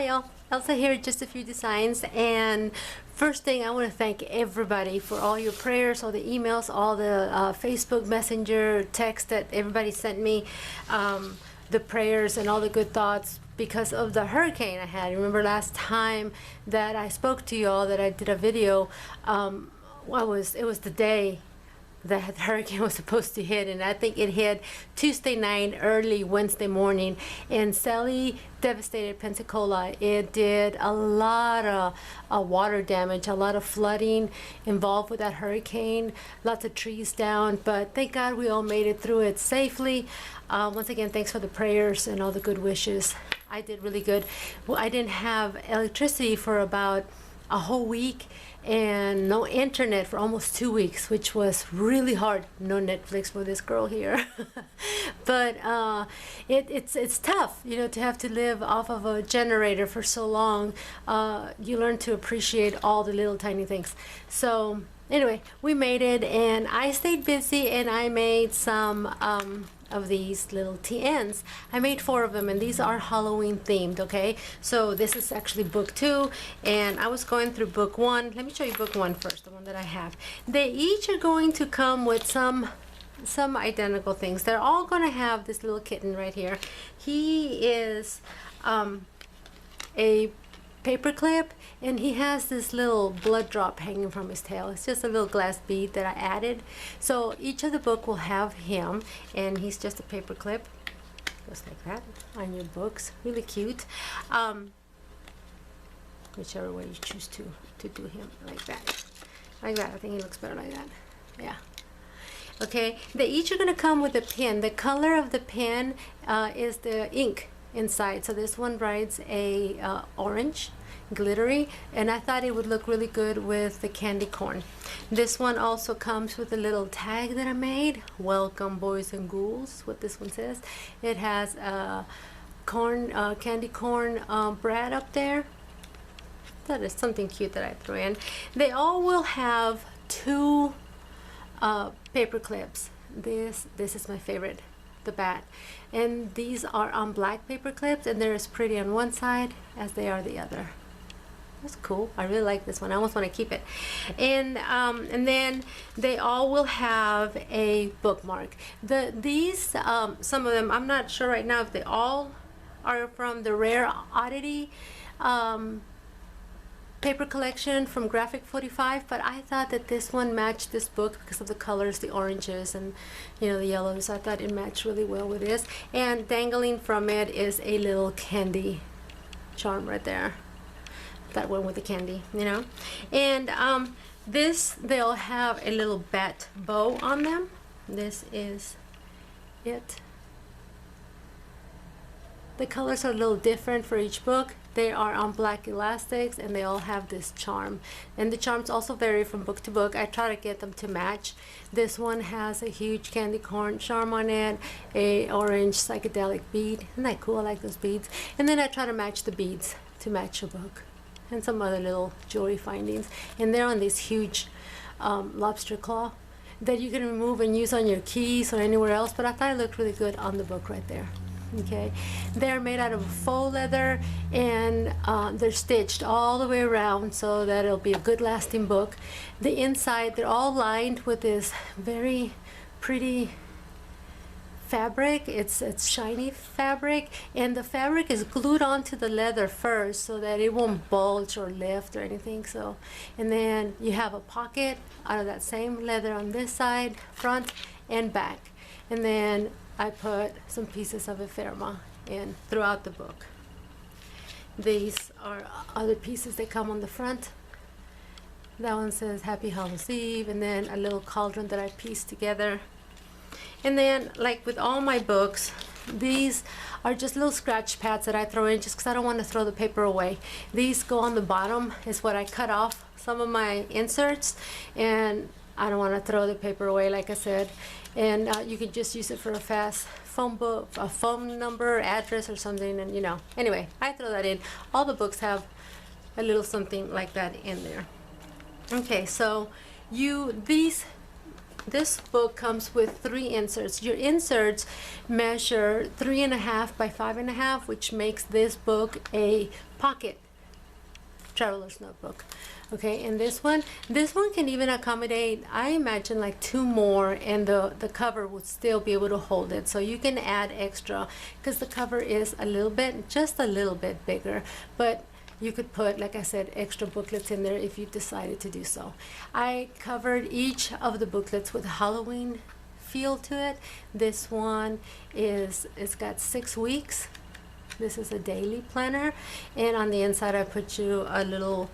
Hi y'all, Elsa here, Just a Few Designs. And first thing, I want to thank everybody for all your prayers, all the emails, all the Facebook Messenger text that everybody sent me, the prayers and all the good thoughts because of the hurricane I had. Remember last time that I spoke to y'all that I did a video, it was the day that the hurricane was supposed to hit, and I think it hit Tuesday night, early Wednesday morning, and Sally devastated Pensacola. It did a lot of water damage, a lot of flooding involved with that hurricane, lots of trees down, but thank God we all made it through it safely. Once again, thanks for the prayers and all the good wishes. I did really good. Well, I didn't have electricity for about a whole week and no internet for almost 2 weeks, which was really hard. No Netflix for this girl here. But it's tough, you know, to have to live off of a generator for so long. You learn to appreciate all the little tiny things. So anyway, we made it, and I stayed busy, and I made some of these little TNs. I made 4 of them, and these are Halloween themed, okay? So this is actually book 2, and I was going through book 1. Let me show you book 1 first, the one that I have. They each are going to come with some identical things. They're all going to have this little kitten right here. He is a paperclip, and he has this little blood drop hanging from his tail. It's just a little glass bead that I added. So each of the book will have him, and he's just a paperclip. Goes like that on your books. Really cute. Whichever way you choose to do him, like that. Like that. I think he looks better like that. Yeah. Okay. They each are going to come with a pen. The color of the pen is the ink inside. So this one writes a orange glittery, and I thought it would look really good with the candy corn. This one also comes with a little tag that I made. Welcome, boys and ghouls, what this one says. It has candy corn bread up there. That is something cute that I threw in. They all will have 2 paper clips. This is my favorite, the bat, and these are on black paper clips, and they're as pretty on one side as they are the other. That's cool. I really like this one. I almost want to keep it. And then they all will have a bookmark. These some of them, I'm not sure right now if they all are from the Rare Oddity paper collection from Graphic 45, but I thought that this one matched this book because of the colors, the oranges and, you know, the yellows. I thought it matched really well with this. And dangling from it is a little candy charm right there. That one with the candy, you know. And they'll have a little bat bow on them. This is it. The colors are a little different for each book. They are on black elastics, and they all have this charm. And the charms also vary from book to book. I try to get them to match. This one has a huge candy corn charm on it, a orange psychedelic bead. Isn't that cool? I like those beads. And then I try to match the beads to match the book. And some other little jewelry findings. And they're on this huge lobster claw that you can remove and use on your keys or anywhere else. But I thought it looked really good on the book right there. Okay, they're made out of faux leather, and they're stitched all the way around so that it'll be a good lasting book. The inside, they're all lined with this very pretty fabric. It's shiny fabric, and the fabric is glued onto the leather first so that it won't bulge or lift or anything. So, and then you have a pocket out of that same leather on this side, front and back. And then I put some pieces of ephemera in throughout the book. These are other pieces that come on the front. That one says Happy Hallows Eve, and then a little cauldron that I pieced together. And then, like with all my books, these are just little scratch pads that I throw in just because I don't want to throw the paper away. These go on the bottom, is what I cut off some of my inserts, and I don't want to throw the paper away, like I said. And you can just use it for a fast phone book, a phone number, address, or something. And you know, anyway, I throw that in. All the books have a little something like that in there. Okay, so this book comes with 3 inserts. Your inserts measure 3.5 by 5.5, which makes this book a pocket traveler's notebook. Okay, and this one can even accommodate, I imagine, like 2 more, and the cover would still be able to hold it. So you can add extra, because the cover is a little bit, just a little bit bigger, but you could put, like I said, extra booklets in there if you decided to do so. I covered each of the booklets with Halloween feel to it. This one it's got 6 weeks. This is a daily planner, and on the inside I put you a little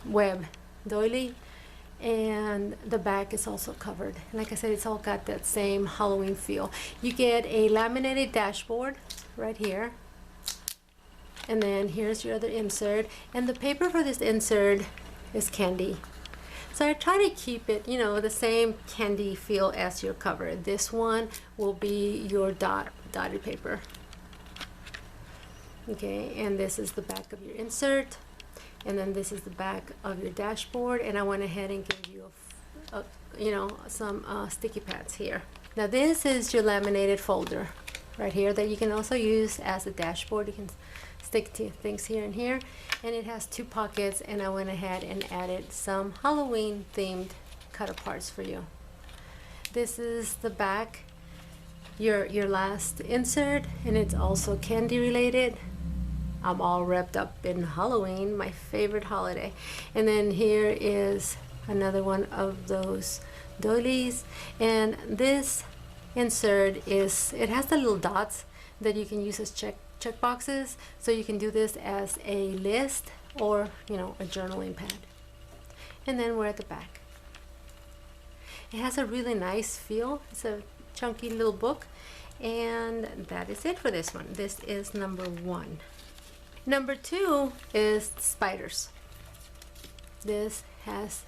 web doily, and the back is also covered. Like I said, it's all got that same Halloween feel. You get a laminated dashboard right here, and then here's your other insert, and the paper for this insert is candy. So I try to keep it, you know, the same candy feel as your cover. This one will be your dotted paper. Okay, and this is the back of your insert, and then this is the back of your dashboard, and I went ahead and gave you you know, some sticky pads here. Now this is your laminated folder right here that you can also use as a dashboard. You can stick things here and here, and it has 2 pockets, and I went ahead and added some Halloween themed cut aparts for you. This is the back, your last insert, and it's also candy related. I'm all wrapped up in Halloween, my favorite holiday. And then here is another one of those doilies, and this insert it has the little dots that you can use as check boxes, so you can do this as a list or, you know, a journaling pad. And then we're at the back. It has a really nice feel. It's a chunky little book, and that is it for this one. This is number 1. Number 2 is spiders. This has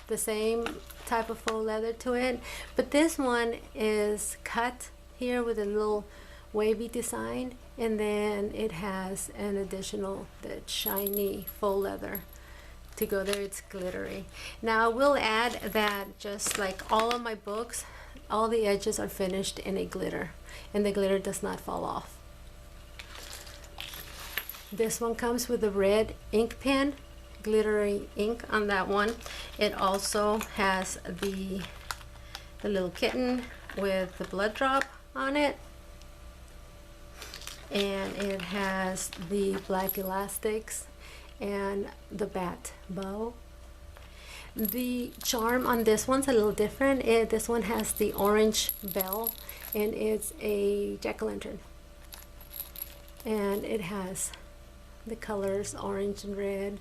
the same type of faux leather to it, but this one is cut here with a little wavy design, and then it has an additional that shiny faux leather to go there. It's glittery. Now I will add that, just like all of my books, all the edges are finished in a glitter, and the glitter does not fall off. This one comes with a red ink pen, glittery ink on that one. It also has the little kitten with the blood drop on it, and it has the black elastics and the bat bow. The charm on this one's a little different. This one has the orange bell, and it's a jack-o'-lantern, and it has the colors orange and red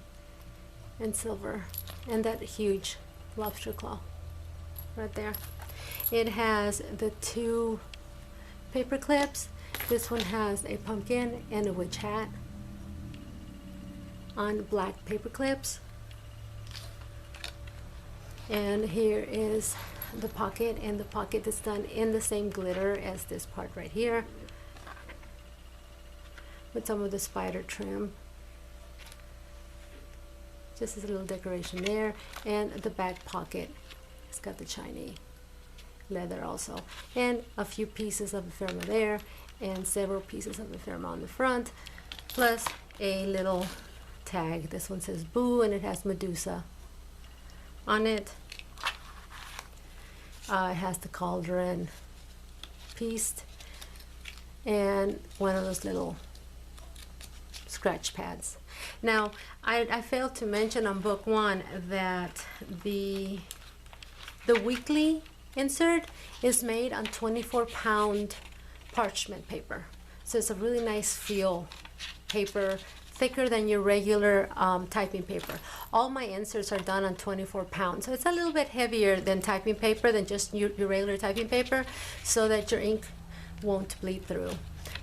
and silver, and that huge lobster claw right there. It has the 2 paper clips. This one has a pumpkin and a witch hat on black paper clips. And here is the pocket, and the pocket is done in the same glitter as this part right here, with some of the spider trim. Just as a little decoration there. And the back pocket, it's got the shiny leather also, and a few pieces of ephemera there, and several pieces of ephemera on the front, plus a little tag. This one says Boo, and it has Medusa on it. It has the cauldron piece, and one of those little scratch pads. Now I failed to mention on book 1 that the weekly insert is made on 24-pound parchment paper, so it's a really nice feel paper, thicker than your regular typing paper. All my inserts are done on 24 pounds, so it's a little bit heavier than typing paper, than just your regular typing paper, so that your ink won't bleed through.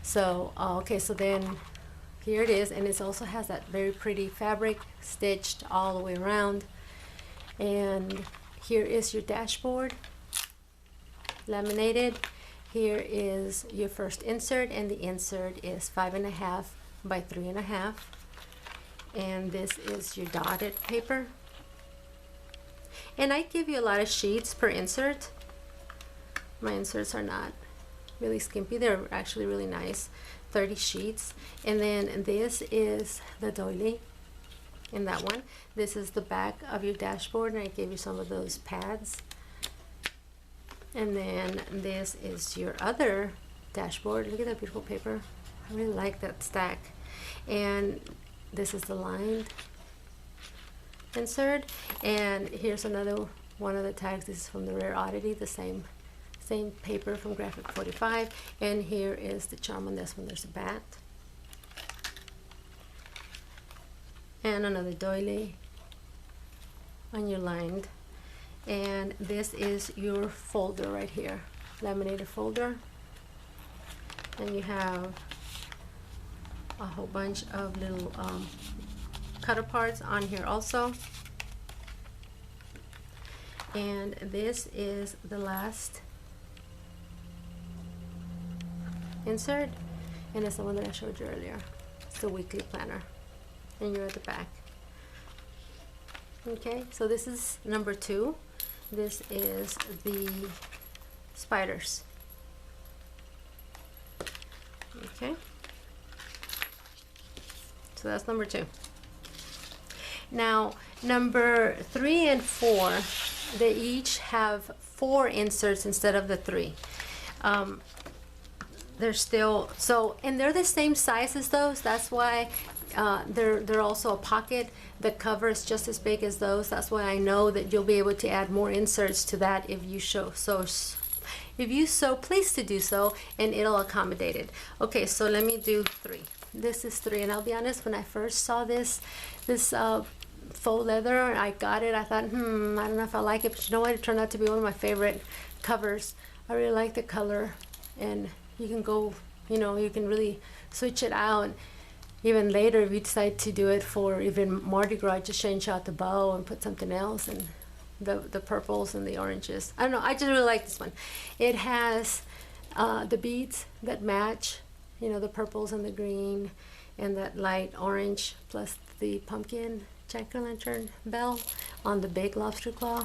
So okay, so then here it is, and it also has that very pretty fabric stitched all the way around. And here is your dashboard, laminated. Here is your first insert, and the insert is 5.5 by 3.5, and this is your dotted paper. And I give you a lot of sheets per insert. My inserts are not really skimpy. They're actually really nice. 30 sheets. And then this is the doily in that one. This is the back of your dashboard, and I gave you some of those pads. And then this is your other dashboard. Look at that beautiful paper. I really like that stack. And this is the lined insert. And here's another one of the tags. This is from the Rare Oddity, the same paper from Graphic 45. And here is the charm on this one. There's a bat. And another doily on your lined. And this is your folder right here, laminated folder. And you have a whole bunch of little cut aparts on here also. And this is the last insert, and it's the one that I showed you earlier. It's the weekly planner, and you're at the back. Okay, so this is number 2. This is the spiders. Okay, so that's number 2. Now number 3 and 4, they each have 4 inserts instead of the 3. They're still and they're the same size as those. That's why they're also a pocket. The cover is just as big as those. That's why I know that you'll be able to add more inserts to that if you so please to do so, and it'll accommodate it. Okay, so let me do 3. This is 3, and I'll be honest, when I first saw this faux leather, I got it. I thought, I don't know if I like it, but you know what? It turned out to be one of my favorite covers. I really like the color, and you can go, you can really switch it out. Even later, if you decide to do it for even Mardi Gras, just change out the bow and put something else, and the purples and the oranges. I don't know, I just really like this one. It has the beads that match, the purples and the green and that light orange, plus the pumpkin jack-o'-lantern bell on the big lobster claw.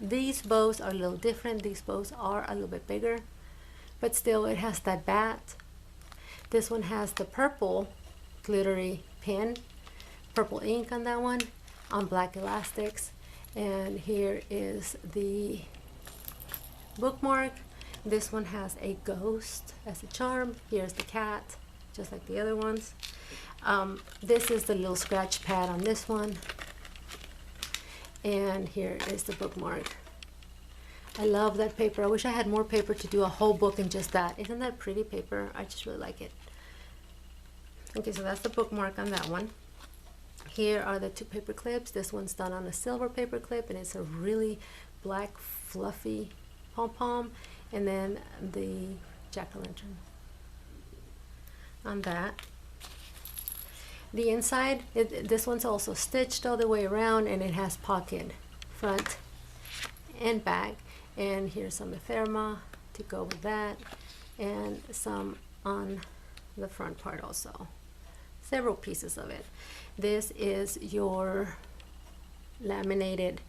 These bows are a little different. These bows are a little bit bigger, but still it has that bat. This one has the purple glittery pin, purple ink on that one, on black elastics. And here is the bookmark. This one has a ghost as a charm. Here's the cat, just like the other ones. This is the little scratch pad on this one. And here is the bookmark. I love that paper. I wish I had more paper to do a whole book in just that. Isn't that pretty paper? I just really like it. Okay, so that's the bookmark on that one. Here are the 2 paper clips. This one's done on a silver paper clip, and it's a really black, fluffy pom-pom. And then the jack-o'-lantern on that. The inside, this one's also stitched all the way around, and it has pocket front and back. And here's some ephemera to go with that, and some on the front part also. Several pieces of it. This is your laminated,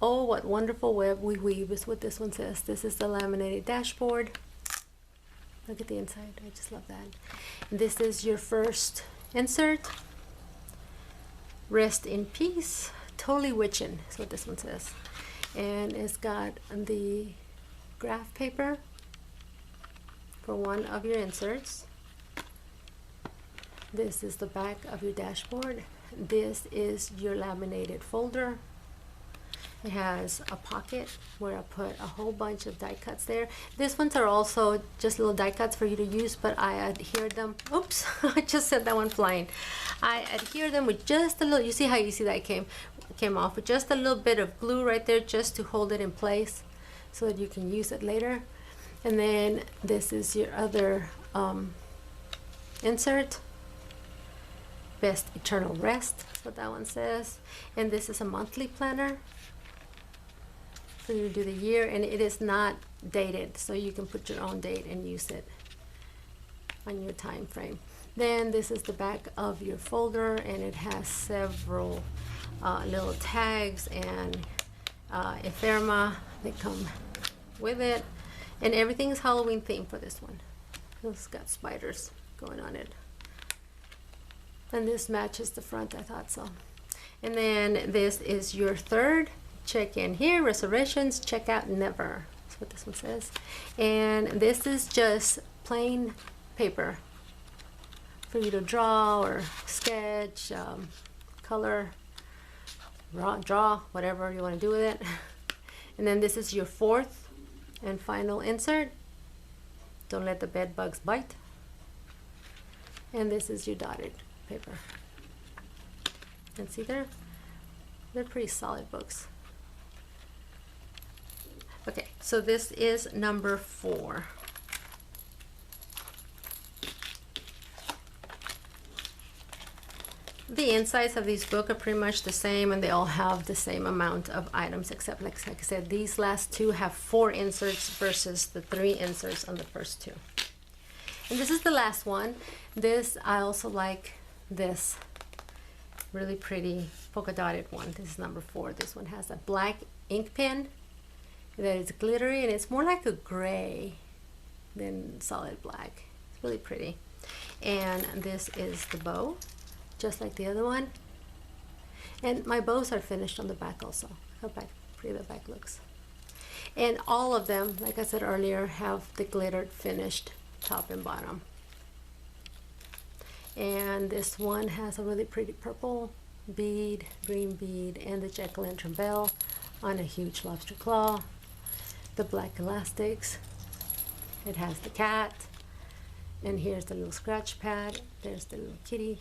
oh, what wonderful web we weave is what this one says. This is the laminated dashboard. Look at the inside. I just love that. This is your first insert. Rest in peace. Totally witchin' is what this one says. And it's got the graph paper for one of your inserts. This is the back of your dashboard. This is your laminated folder. It has a pocket where I put a whole bunch of die cuts there. These ones are also just little die cuts for you to use, but I adhere them. Oops, I just sent that one flying. I adhere them with just a little, you see how easy that came off, with just a little bit of glue right there just to hold it in place so that you can use it later. And then this is your other insert. Best eternal rest, that's what that one says. And this is a monthly planner for you to do the year, and it is not dated, so you can put your own date and use it on your time frame. Then this is the back of your folder, and it has several little tags and ephemera that come with it. And everything is Halloween themed for this one. It's got spiders going on it. And this matches the front, I thought so. And then this is your third. Check in here, reservations, check out never. That's what this one says. And this is just plain paper for you to draw or sketch, color, draw, whatever you want to do with it. And then this is your fourth and final insert. Don't let the bed bugs bite. And this is your dotted paper. And see there? They're pretty solid books. Okay, so this is number 4. The insides of these books are pretty much the same, and they all have the same amount of items, except like I said, these last 2 have 4 inserts versus the 3 inserts on the first 2. And this is the last one. This, I also like this really pretty polka dotted one. This is number 4. This one has a black ink pen that is glittery, and it's more like a gray than solid black. It's really pretty. And this is the bow, just like the other one. And my bows are finished on the back also. How pretty the back looks. And all of them, like I said earlier, have the glittered finished top and bottom. And this one has a really pretty purple bead, green bead, and the jack-o'-lantern bell on a huge lobster claw. The black elastics. It has the cat. And here's the little scratch pad. There's the little kitty.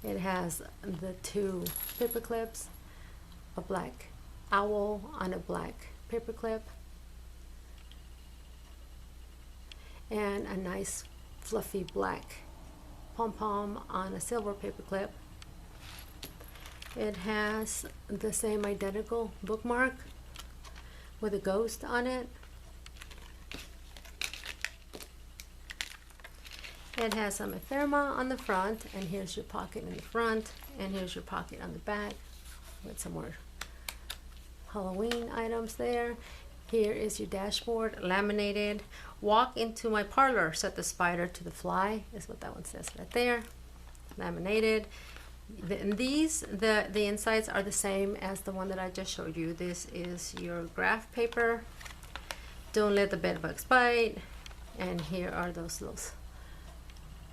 It has the 2 paper clips, a black owl on a black paper clip, and a nice fluffy black pom-pom on a silver paper clip. It has the same identical bookmark with a ghost on it. It has some ephemera on the front, and here's your pocket in the front, and here's your pocket on the back with some more Halloween items there. Here is your dashboard, laminated. Walk into my parlor, set the spider to the fly, is what that one says right there. Laminated. The insides are the same as the one that I just showed you. This is your graph paper. Don't let the bed bugs bite. And here are those little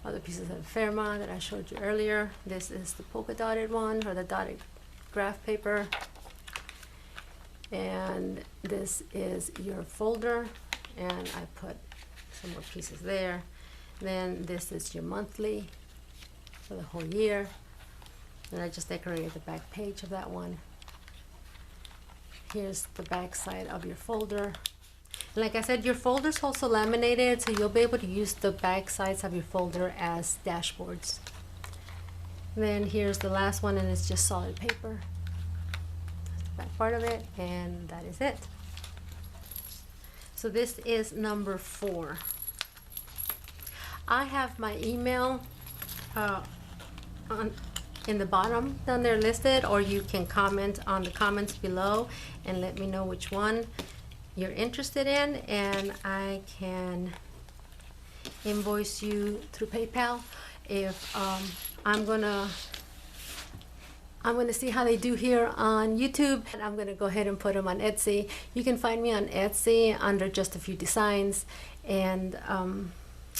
other pieces of ephemera that I showed you earlier. This is the polka dotted one, or the dotted graph paper. And this is your folder, and I put some more pieces there. Then this is your monthly for the whole year, and I just decorated the back page of that one. Here's the back side of your folder. Like I said, your folder's also laminated, so you'll be able to use the back sides of your folder as dashboards. Then here's the last one, and it's just solid paper. That's the back part of it, and that is it. So this is number 4. I have my email in the bottom down there listed, or you can comment on the comments below and let me know which one you're interested in, and I can invoice you through PayPal. If I'm gonna see how they do here on YouTube, and I'm gonna go ahead and put them on Etsy. You can find me on Etsy under Just a Few Designs, and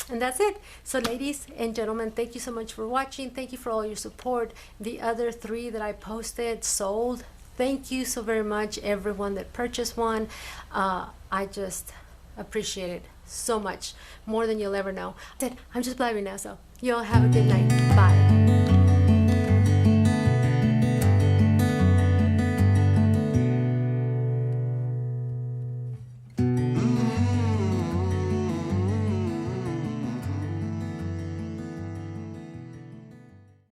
that's it. So ladies and gentlemen, thank you so much for watching. Thank you for all your support. The other 3 that I posted sold. Thank you so very much, everyone that purchased one. I just appreciate it so much, more than you'll ever know. I'm just blabbing now, so you all have a good night. Bye.